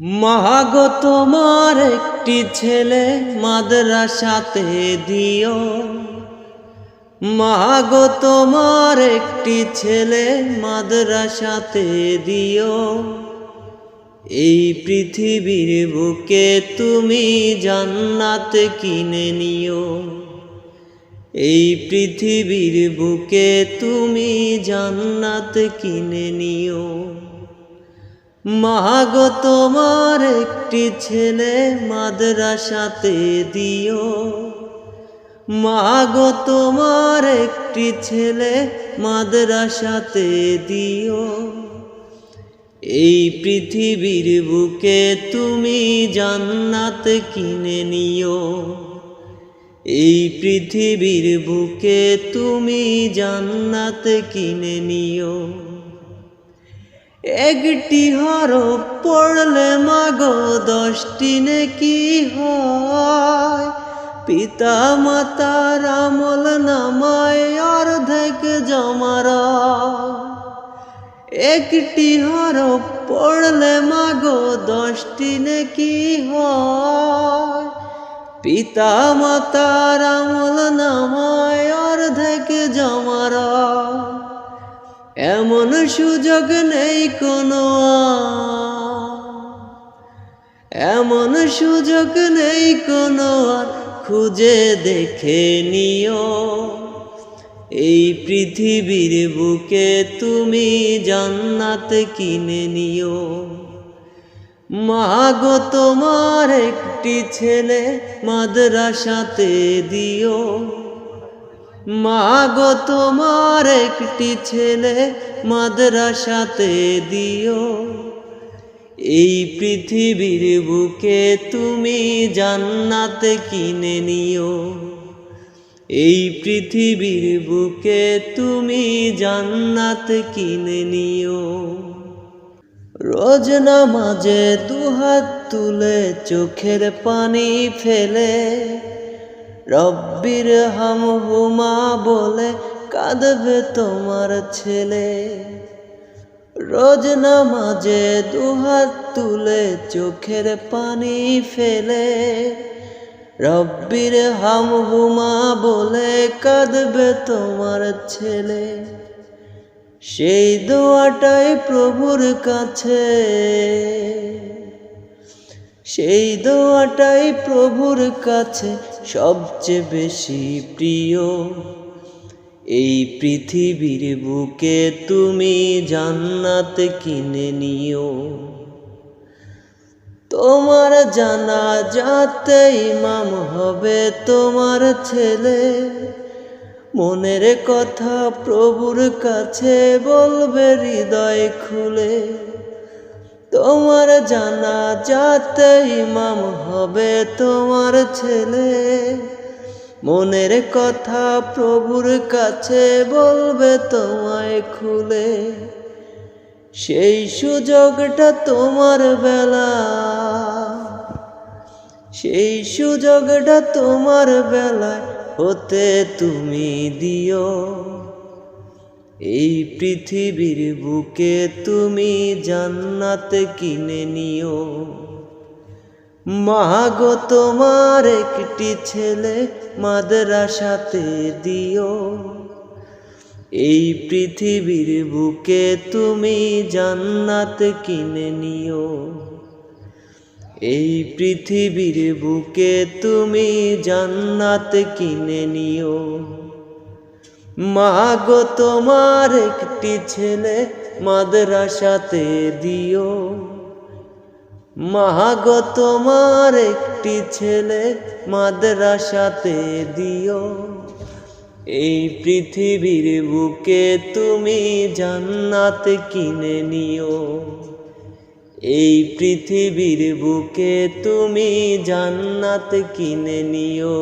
মাগো তোমার একটি ছেলে মাদ্রাসাতে দিও। মাগো তোমার একটি ছেলে মাদ্রাসাতে দিও। এই পৃথিবীর বুকে তুমি জান্নাত কিনে নিও। এই পৃথিবীর বুকে তুমি জান্নাত কিনে নিও। মাগো তোমার একটি ছেলে মাদ্রাসাতে দিও। মাগো তোমার একটি ছেলে মাদ্রাসাতে দিও। এই পৃথিবীর বুকে তুমি জান্নাত কিনে নিও। এই পৃথিবীর বুকে তুমি জান্নাত কিনে নিও। একটি হরফ পড়লে মাগো 10টি নেকি হয়। পিতা মাতার আমল নামায় অর্ধেক জমারা। একটি হরফ পড়লে মাগো 10টি নেকি হয়। পিতা মাতার আমল নামায় অর্ধেক জমারা। এমন সুযোগ নেই কোনো, এমন সুযোগ নেই কোনো, খুঁজে দেখে নিও। এই পৃথিবীর বুকে তুমি জান্নাত কিনে নিও। মাগো তোমার একটি ছেলে মাদ্রাসাতে দিও। মাগো তোমার একটি ছেলে মাদ্রাসাতে দিও। এই পৃথিবীর বুকে তুমি জান্নাত কিনে নিও। এই পৃথিবীর বুকে তুমি জান্নাত কিনে নিও। রোজ নামাজে দুহাত তুলে চোখের পানি ফেলে রব্বির হামহুমা বলে কাঁদবে তোমার ছেলে। রোজ নামাজে দুহাত তুলে চোখের পানি ফেলে রব্বির হামহুমা বলে কাঁদবে তোমার ছেলে। সেই দোয়াটাই প্রভুর কাছে, সেই দোয়াটাই প্রভুর কাছে সবচেয়ে বেশি প্রিয়। এই পৃথিবীর বুকে তুমি জান্নাত কিনে নিও। তোমার জানাজাতে ইমাম হবে তোমার ছেলে। মনের কথা প্রভুর কাছে বলবে হৃদয় খুলে। তোমার জানাজাতে ইমাম হবে তোমার ছেলে। মনের কথা প্রভুর কাছে বলবে তোমায় খুলে। সেই সুযোগটা তোমার বেলা, সেই সুযোগটা তোমার বেলায় হতে তুমি দিও। এই পৃথিবীর বুকে তুমি জান্নাত কিনে নিও। মাগো তোমার একটি ছেলে মাদ্রাসাতে দিও। এই পৃথিবীর বুকে তুমি জান্নাত কিনে নিও। এই পৃথিবীর বুকে তুমি জান্নাত কিনে নিও। মাগো তোমার একটি ছেলে মাদ্রাসাতে দিও। মাগো তোমার একটি ছেলে মাদ্রাসাতে দিও। এই পৃথিবীর বুকে তুমি জান্নাত কিনে নিও। এই পৃথিবীর বুকে তুমি জান্নাত কিনে নিও।